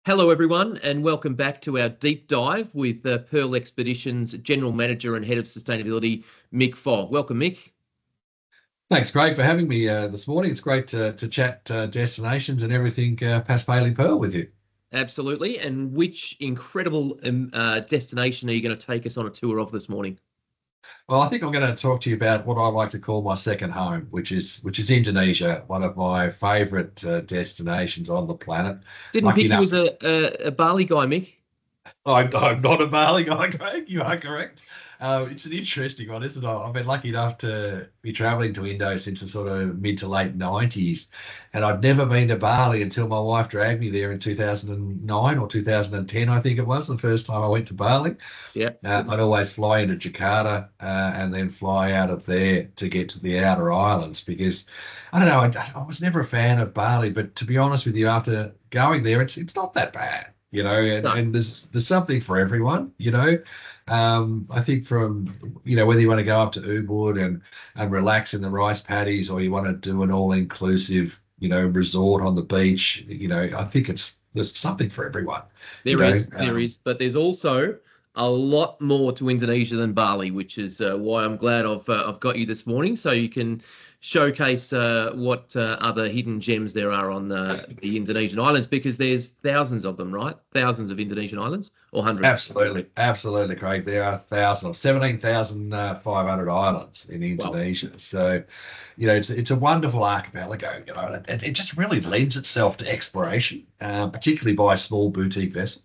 Hello, everyone, and welcome back to our deep dive with Pearl Expeditions General Manager and Head of Sustainability, Mick Fogg. Welcome, Mick. Thanks, Craig, for having me this morning. It's great to chat destinations and everything Paspaley Pearl with you. Absolutely. And which incredible destination are you going to take us on a tour of this morning? Well, I think I'm going to talk to you about what I like to call my second home, which is Indonesia, one of my favourite destinations on the planet. Didn't Lucky pick you enough, as a Bali guy, Mick. I'm not a Bali guy, Craig. You are correct. It's an interesting one, isn't it? I've been lucky enough to be travelling to Indo since the sort of mid to late 90s. And I'd never been to Bali until my wife dragged me there in 2009 or 2010, I think it was, the first time I went to Bali. Yeah. I'd always fly into Jakarta and then fly out of there to get to the outer islands because, I don't know, I was never a fan of Bali. But to be honest with you, after going there, it's not that bad. No. And there's something for everyone. I think whether you want to go up to Ubud and relax in the rice paddies or you want to do an all-inclusive, resort on the beach, I think there's something for everyone. There is, but there's also a lot more to Indonesia than Bali, which is why I'm glad I've got you this morning, so you can showcase what other hidden gems there are on the Indonesian islands, because there's thousands of them, right? Thousands of Indonesian islands, or hundreds? Absolutely, Craig. There are thousands of 17,500 islands in Indonesia. Wow. So, it's a wonderful archipelago. And it just really lends itself to exploration, particularly by a small boutique vessel.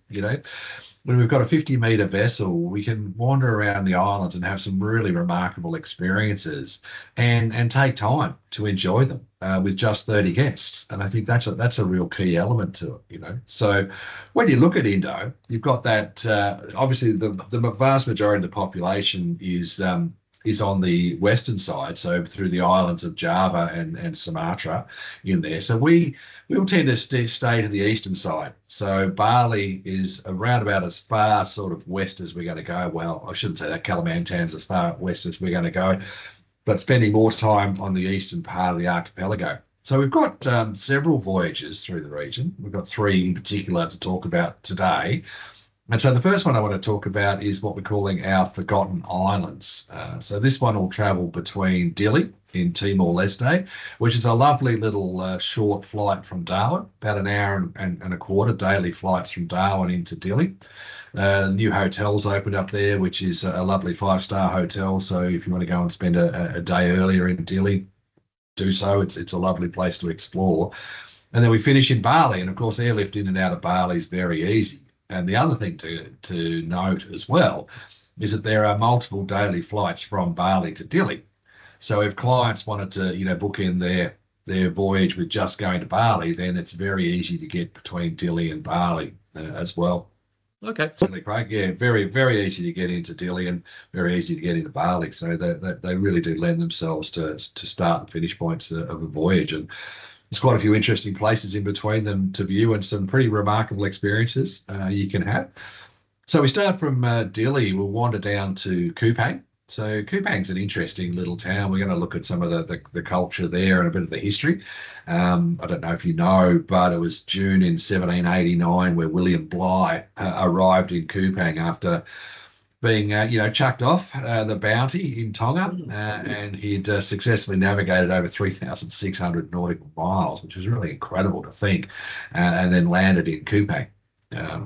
When we've got a 50-metre vessel, we can wander around the islands and have some really remarkable experiences and take time to enjoy them with just 30 guests. And I think that's a real key element to it, So when you look at Indo, you've got that, obviously the vast majority of the population is on the western side, so through the islands of Java and Sumatra in there. So we'll tend to stay to the eastern side. So Bali is around about as far sort of west as we're going to go. Well, I shouldn't say that. Kalimantan's as far west as we're going to go, but spending more time on the eastern part of the archipelago. So we've got several voyages through the region. We've got three in particular to talk about today. And so the first one I want to talk about is what we're calling our Forgotten Islands. So this one will travel between Dili in Timor-Leste, which is a lovely little short flight from Darwin, about an hour and a quarter daily flights from Darwin into Dili. New hotels opened up there, which is a lovely 5-star hotel. So if you want to go and spend a day earlier in Dili, do so. It's a lovely place to explore. And then we finish in Bali. And of course, airlift in and out of Bali is very easy. And the other thing to note as well is that there are multiple daily flights from Bali to Dili. So if clients wanted to, book in their voyage with just going to Bali, then it's very easy to get between Dili and Bali as well. Okay. Certainly, Craig. Yeah, very, very easy to get into Dili and very easy to get into Bali. So they really do lend themselves to start and finish points of a voyage. And there's quite a few interesting places in between them to view and some pretty remarkable experiences you can have. So we start from Dili, we'll wander down to Kupang. So Kupang's an interesting little town. We're going to look at some of the culture there and a bit of the history. I don't know if you know, but it was June in 1789 where William Bligh arrived in Kupang after being, chucked off the Bounty in Tonga, and he'd successfully navigated over 3,600 nautical miles, which was really incredible to think, and then landed in Kupang.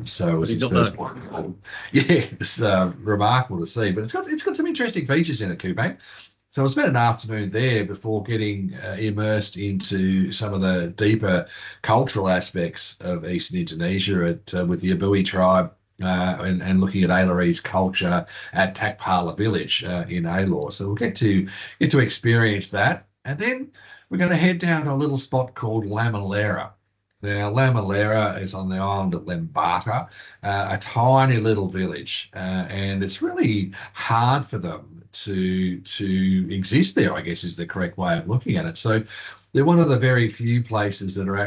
So it was his first port of call. Yeah, it's remarkable to see, but it's got some interesting features in it, Kupang. So I spent an afternoon there before getting immersed into some of the deeper cultural aspects of Eastern Indonesia with the Abui tribe. And looking at Aileries culture at Takpala village in Alor. So we'll get to experience that. And then we're going to head down to a little spot called Lamalera. Now, Lamalera is on the island of Lembata, a tiny little village, and it's really hard for them to exist there, I guess is the correct way of looking at it. So they're one of the very few places that are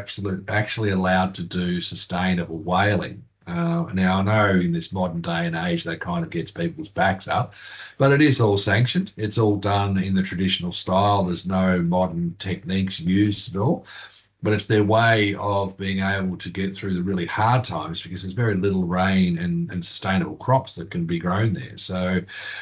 actually allowed to do sustainable whaling. Now, I know in this modern day and age that kind of gets people's backs up, but it is all sanctioned. It's all done in the traditional style. There's no modern techniques used at all. but it's their way of being able to get through the really hard times because there's very little rain and sustainable crops that can be grown there. So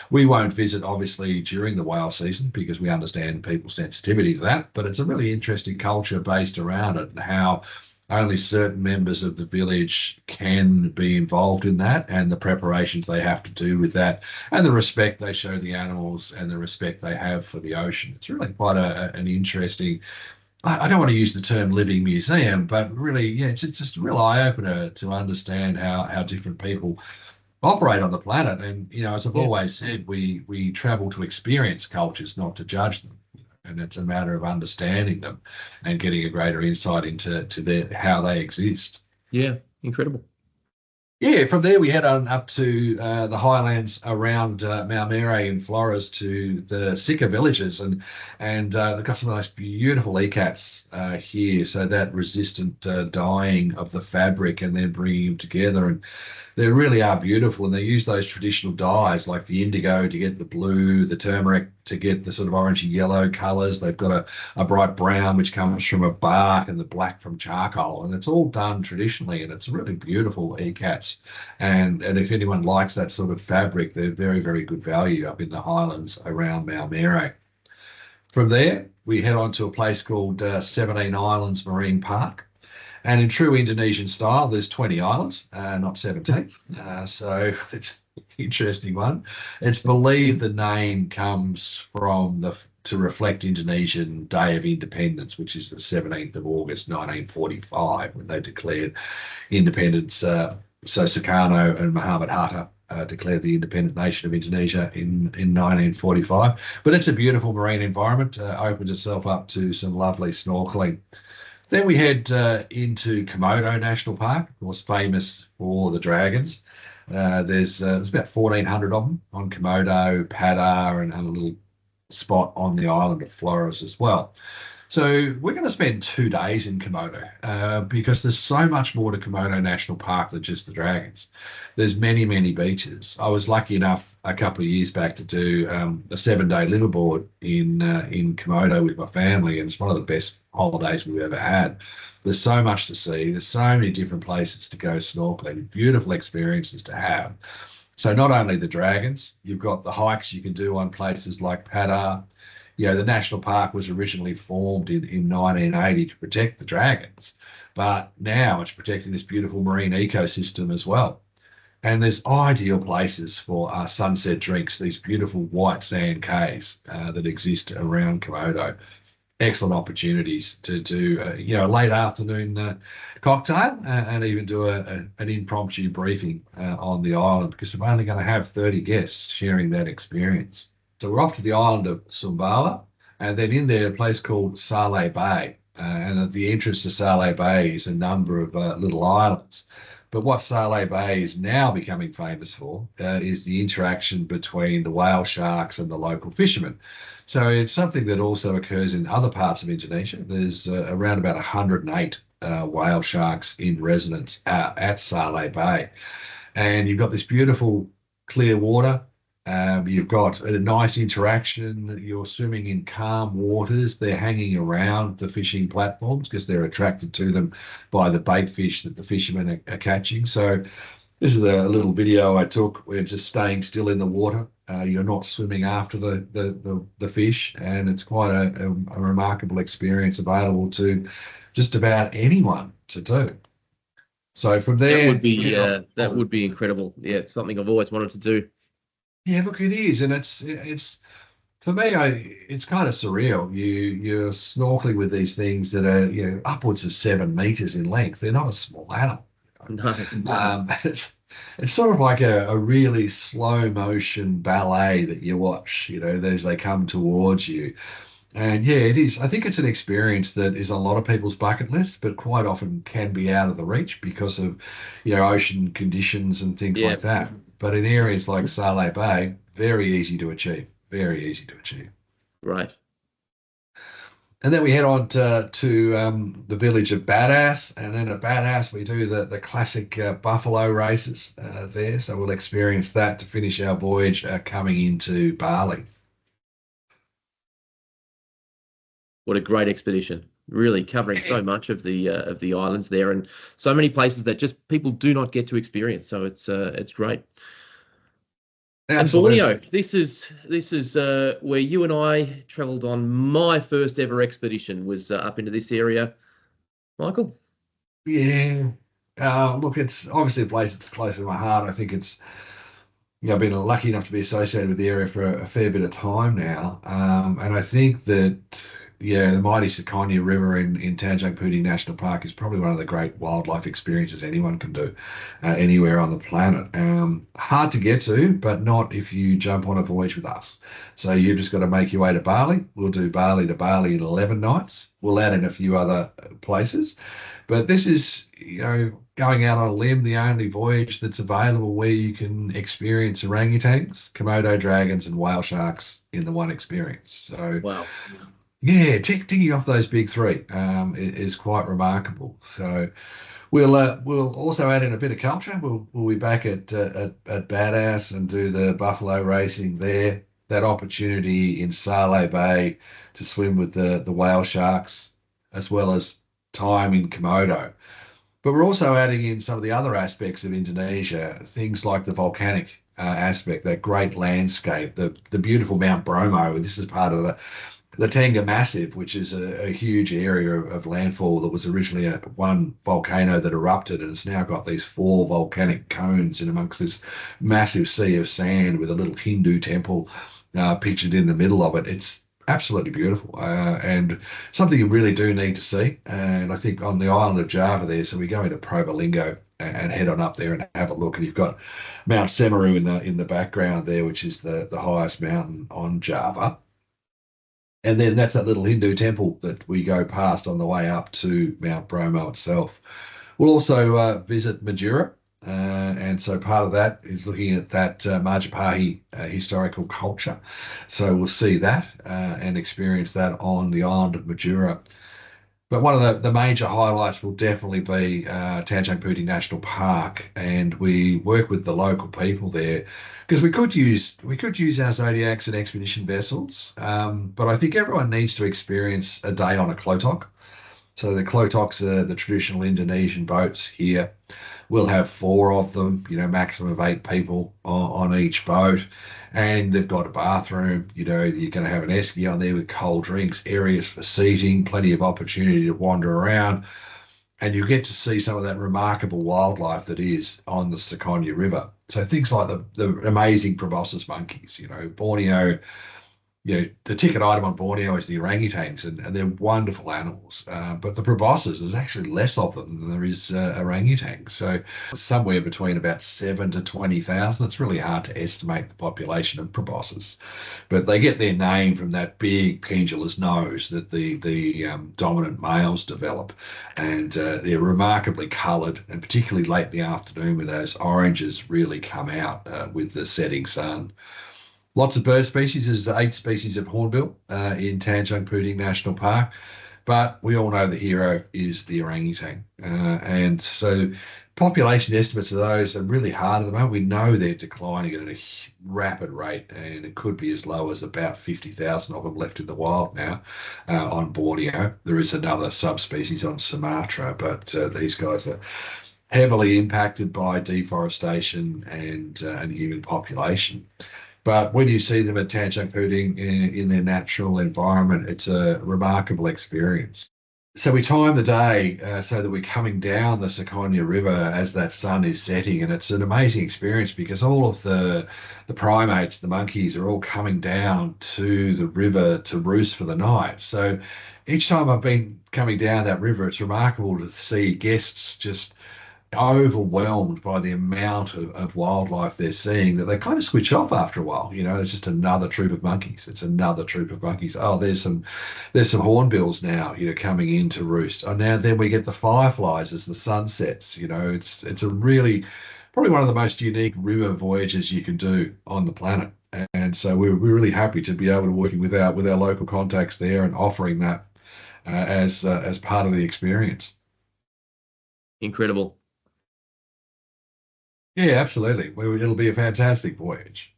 we won't visit obviously during the whale season because we understand people's sensitivity to that, but it's a really interesting culture based around it and how only certain members of the village can be involved in that and the preparations they have to do with that and the respect they show the animals and the respect they have for the ocean. It's really quite an interesting, I don't want to use the term living museum, but really, yeah, it's just a real eye-opener to understand how different people operate on the planet. And, as I've Yeah. always said, we travel to experience cultures, not to judge them. And it's a matter of understanding them and getting a greater insight into how they exist. Yeah. Incredible. Yeah, from there we head on up to the highlands around Maumere in Flores to the Sika villages, and they've got some of those beautiful ecats here. So that resistant dyeing of the fabric and then bringing them together, and they really are beautiful. And they use those traditional dyes like the indigo to get the blue, the turmeric to get the sort of orangey yellow colours. They've got a bright brown which comes from a bark and the black from charcoal, and it's all done traditionally, and it's really beautiful ecats. And if anyone likes that sort of fabric, they're very, very good value up in the highlands around Maumere. From there, we head on to a place called 17 Islands Marine Park. And in true Indonesian style, there's 20 islands, not 17. So it's an interesting one. It's believed the name comes from to reflect Indonesian Day of Independence, which is the 17th of August, 1945, when they declared independence. So Sukarno and Muhammad Hatta declared the independent nation of Indonesia in 1945. But it's a beautiful marine environment, opens itself up to some lovely snorkeling. Then we head into Komodo National Park, of course, famous for the dragons. There's about 1,400 of them on Komodo, Padar, and a little spot on the island of Flores as well. So we're going to spend 2 days in Komodo because there's so much more to Komodo National Park than just the dragons. There's many, many beaches. I was lucky enough a couple of years back to do a 7-day liverboard in Komodo with my family, and it's one of the best holidays we've ever had. There's so much to see. There's so many different places to go snorkeling, beautiful experiences to have. So not only the dragons, you've got the hikes you can do on places like Padar. The national park was originally formed in 1980 to protect the dragons, but now it's protecting this beautiful marine ecosystem as well. And there's ideal places for sunset drinks, these beautiful white sand cays that exist around Komodo. Excellent opportunities to do, a late afternoon cocktail and even do an impromptu briefing on the island because we're only going to have 30 guests sharing that experience. So we're off to the island of Sumbawa, and then in there a place called Saleh Bay. And at the entrance to Saleh Bay is a number of little islands. But what Saleh Bay is now becoming famous for is the interaction between the whale sharks and the local fishermen. So it's something that also occurs in other parts of Indonesia. There's around about 108 whale sharks in residence at Saleh Bay. And you've got this beautiful clear water. You've got a nice interaction. You're swimming in calm waters. They're hanging around the fishing platforms because they're attracted to them by the bait fish that the fishermen are catching. So this is a little video I took. We're just staying still in the water. You're not swimming after the fish, and it's quite a remarkable experience available to just about anyone to do. So from there, that would be incredible. Yeah, it's something I've always wanted to do. Yeah, look, it is, and it's for me. It's kind of surreal. You're snorkeling with these things that are upwards of 7 meters in length. They're not a small animal. No. It's sort of like a really slow motion ballet that you watch. As they come towards you, and yeah, it is. I think it's an experience that is on a lot of people's bucket list, but quite often can be out of the reach because of ocean conditions and things like that. But in areas like Saleh Bay, very easy to achieve. Very easy to achieve. Right. And then we head on to the village of Badass. And then at Badass, we do the classic buffalo races there. So we'll experience that to finish our voyage coming into Bali. What a great expedition. really covering so much of the islands there, and so many places that just people do not get to experience. So it's great. And Borneo, Absolutely. this is where you and I travelled on my first ever expedition. Was up into this area, Michael. Yeah. Look, it's obviously a place that's close to my heart. I think it's, I've been lucky enough to be associated with the area for a fair bit of time now. And I think that, yeah, the mighty Sakonya River in Tanjung Pudi National Park is probably one of the great wildlife experiences anyone can do anywhere on the planet. Hard to get to, but not if you jump on a voyage with us. So you've just got to make your way to Bali. We'll do Bali to Bali in 11 nights. We'll add in a few other places. But this is, going out on a limb, the only voyage that's available where you can experience orangutans, Komodo dragons, and whale sharks in the one experience. So, Wow. yeah, ticking off those big three is quite remarkable. So, we'll also add in a bit of culture. We'll be back at Badass and do the buffalo racing there. That opportunity in Sale Bay to swim with the whale sharks, as well as time in Komodo. But we're also adding in some of the other aspects of Indonesia, things like the volcanic aspect, that great landscape, the beautiful Mount Bromo. This is part of the Tenga Massif, which is a huge area of landfall that was originally one volcano that erupted, and it's now got these four volcanic cones in amongst this massive sea of sand with a little Hindu temple pictured in the middle of it. It's absolutely beautiful and something you really do need to see. And I think on the island of Java there, so we go into Probolinggo and head on up there and have a look. And you've got Mount Semeru in the background there, which is the highest mountain on Java. And then that's that little Hindu temple that we go past on the way up to Mount Bromo itself. We'll also visit Madura. And so part of that is looking at that Majapahit historical culture. So we'll see that and experience that on the island of Madura. But one of the major highlights will definitely be Tanjung Pudi National Park, and we work with the local people there because we could use our Zodiacs and expedition vessels, but I think everyone needs to experience a day on a Klotok. So the Klotoks are the traditional Indonesian boats here. We'll have four of them, maximum of eight people on each boat. And they've got a bathroom, you're going to have an esky on there with cold drinks, areas for seating, plenty of opportunity to wander around. And you get to see some of that remarkable wildlife that is on the Sakonya River. So things like the amazing proboscis monkeys, Borneo. The ticket item on Borneo is the orangutans, and they're wonderful animals. But the proboscis, there's actually less of them than there is orangutans. So somewhere between about 7 to 20,000. It's really hard to estimate the population of proboscis. But they get their name from that big pendulous nose that the dominant males develop. And they're remarkably coloured, and particularly late in the afternoon when those oranges really come out with the setting sun. Lots of bird species. There's 8 species of hornbill in Tanjung Pudi National Park, but we all know the hero is the orangutan. And so population estimates of those are really hard at the moment. We know they're declining at a rapid rate, and it could be as low as about 50,000 of them left in the wild now on Borneo. There is another subspecies on Sumatra, but these guys are heavily impacted by deforestation and human population. But when you see them at Tanjung Puding in their natural environment, it's a remarkable experience. So we time the day so that we're coming down the Sakonya River as that sun is setting, and it's an amazing experience because all of the primates, the monkeys, are all coming down to the river to roost for the night. So each time I've been coming down that river, it's remarkable to see guests just overwhelmed by the amount of wildlife they're seeing that they kind of switch off after a while. It's just another troop of monkeys. It's another troop of monkeys. Oh, there's some hornbills now, coming in to roost. Oh, now then we get the fireflies as the sun sets. It's a really probably one of the most unique river voyages you can do on the planet. And so we're really happy to be able to working with our local contacts there and offering that as part of the experience. Incredible. Yeah, absolutely. It'll be a fantastic voyage.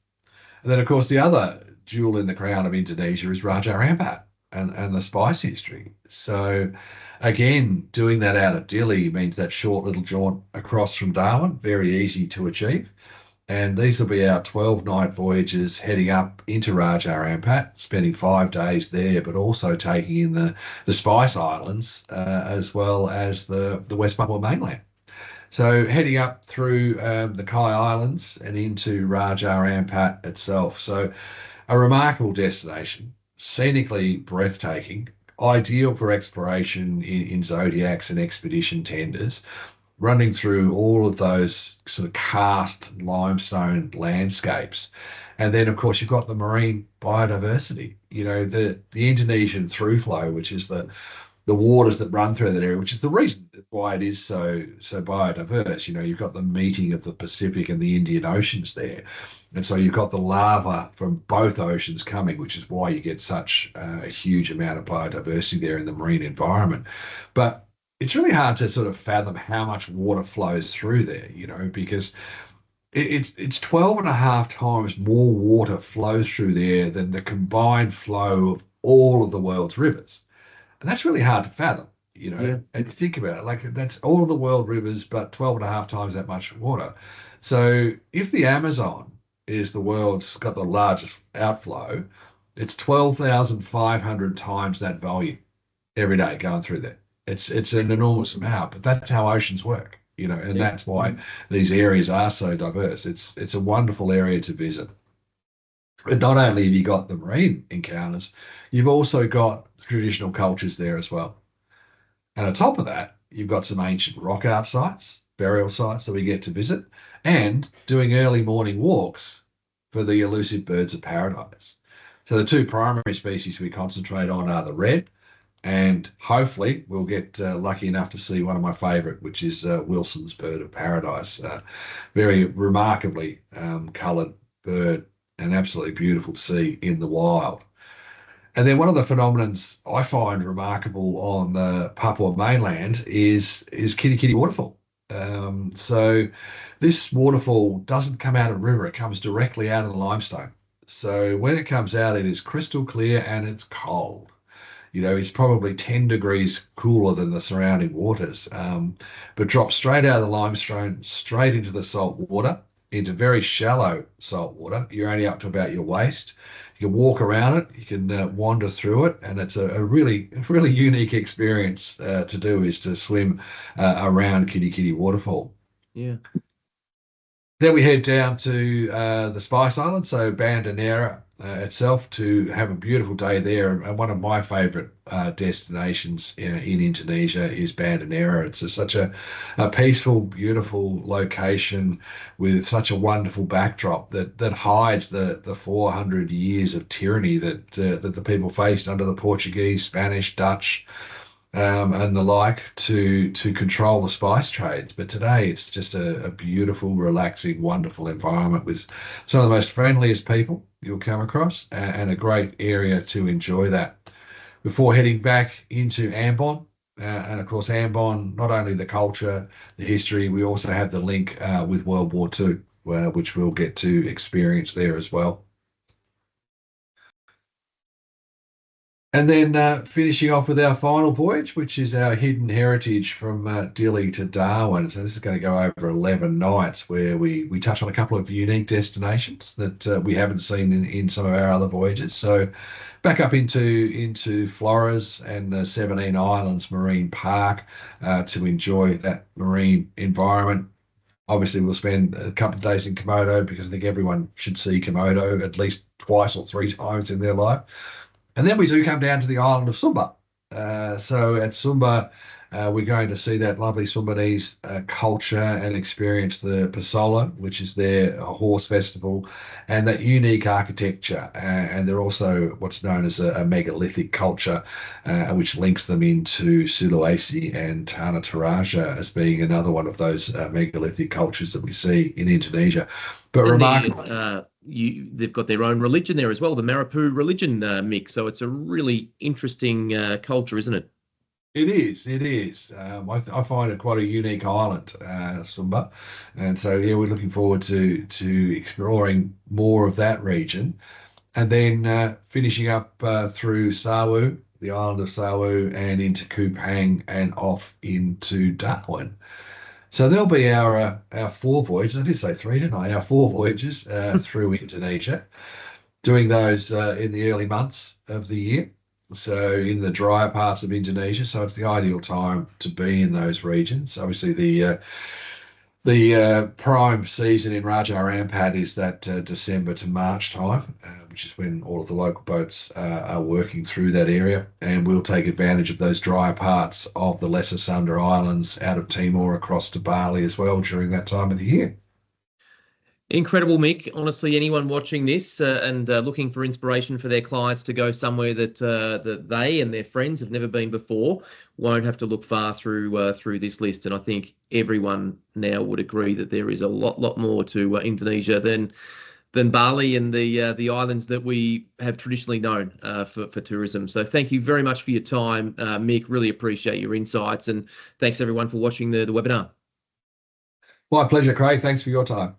And then, of course, the other jewel in the crown of Indonesia is Raja Ampat. and the spice history. So again, doing that out of Dili means that short little jaunt across from Darwin, very easy to achieve. And these will be our 12-night voyages heading up into Raja Ampat, spending 5 days there, but also taking in the Spice Islands as well as the West Papua mainland. So heading up through the Kai Islands and into Raja Ampat itself. So a remarkable destination, scenically breathtaking, ideal for exploration in zodiacs and expedition tenders, running through all of those sort of karst limestone landscapes. And then, of course, you've got the marine biodiversity. You know, the Indonesian through flow, which is the waters that run through that area, which is the reason why it is so biodiverse. You know, you've got the meeting of the Pacific and the Indian Oceans there, and so you've got the lava from both oceans coming, which is why you get such a huge amount of biodiversity there in the marine environment. But it's really hard to sort of fathom how much water flows through there, you know, because it's 12 and a half times more water flows through there than the combined flow of all of the world's rivers. And that's really hard to fathom, you know. Yeah. And you think about it, like that's all of the world rivers, but 12 and a half times that much water. So if the Amazon is the world's got the largest outflow, it's 12,500 times that volume every day going through there. It's an enormous amount, but that's how oceans work, you know, and Yeah. that's why these areas are so diverse. It's a wonderful area to visit. But not only have you got the marine encounters, you've also got traditional cultures there as well. And on top of that, you've got some ancient rock art sites, burial sites that we get to visit, and doing early morning walks for the elusive birds of paradise. So the two primary species we concentrate on are the red, and hopefully we'll get lucky enough to see one of my favourite, which is Wilson's bird of paradise. Very remarkably coloured bird and absolutely beautiful to see in the wild. And then one of the phenomenons I find remarkable on the Papua mainland is Kitty Kitty Waterfall. So this waterfall doesn't come out of a river; it comes directly out of the limestone. So when it comes out, it is crystal clear and it's cold. You know, it's probably 10 degrees cooler than the surrounding waters, but drops straight out of the limestone, straight into the salt water, into very shallow salt water. You're only up to about your waist. You can walk around it, you can wander through it, and it's a really unique experience to do is to swim around Kitty Kitty Waterfall. Yeah. Then we head down to the Spice Island, so Banda Nera itself, to have a beautiful day there. And one of my favourite destinations in Indonesia is Banda Nera. It's such a peaceful, beautiful location with such a wonderful backdrop that hides the 400 years of tyranny that the people faced under the Portuguese, Spanish, Dutch, and the like to control the spice trades. But today it's just a beautiful, relaxing, wonderful environment with some of the most friendliest people you'll come across and a great area to enjoy that. Before heading back into Ambon, and of course Ambon, not only the culture, the history, we also have the link with World War II, which we'll get to experience there as well. And then finishing off with our final voyage, which is our hidden heritage from Dili to Darwin. So this is going to go over 11 nights where we touch on a couple of unique destinations that we haven't seen in some of our other voyages. So back up into Flores and the 17 Islands Marine Park to enjoy that marine environment. Obviously, we'll spend a couple of days in Komodo because I think everyone should see Komodo at least twice or three times in their life. And then we do come down to the island of Sumba. So at Sumba, we're going to see that lovely Sumbanese culture and experience the Pasola, which is their horse festival, and that unique architecture. And they're also what's known as a megalithic culture, which links them into Sulawesi and Tanah Toraja as being another one of those megalithic cultures that we see in Indonesia. But And remarkable. they've got their own religion there as well, the Marapu religion mix. So it's a really interesting culture, isn't it? It is. It is. I find it quite a unique island, Sumba, and so yeah, we're looking forward to exploring more of that region, and then finishing up through Sawu the island of Sawu, and into Kupang, and off into Darwin. So there'll be our 4 voyages. I did say 3, didn't I? Our 4 voyages through Indonesia, doing those in the early months of the year. So in the drier parts of Indonesia. So it's the ideal time to be in those regions. Obviously, the prime season in Raja Ampat is that December to March time, which is when all of the local boats are working through that area. And we'll take advantage of those drier parts of the Lesser Sunda Islands out of Timor across to Bali as well during that time of the year. Incredible, Mick. Honestly, anyone watching this and looking for inspiration for their clients to go somewhere that they and their friends have never been before won't have to look far through this list. And I think everyone now would agree that there is a lot more to Indonesia than Bali and the islands that we have traditionally known for tourism. So thank you very much for your time, Mick. Really appreciate your insights, and thanks everyone for watching the webinar. My pleasure, Craig. Thanks for your time.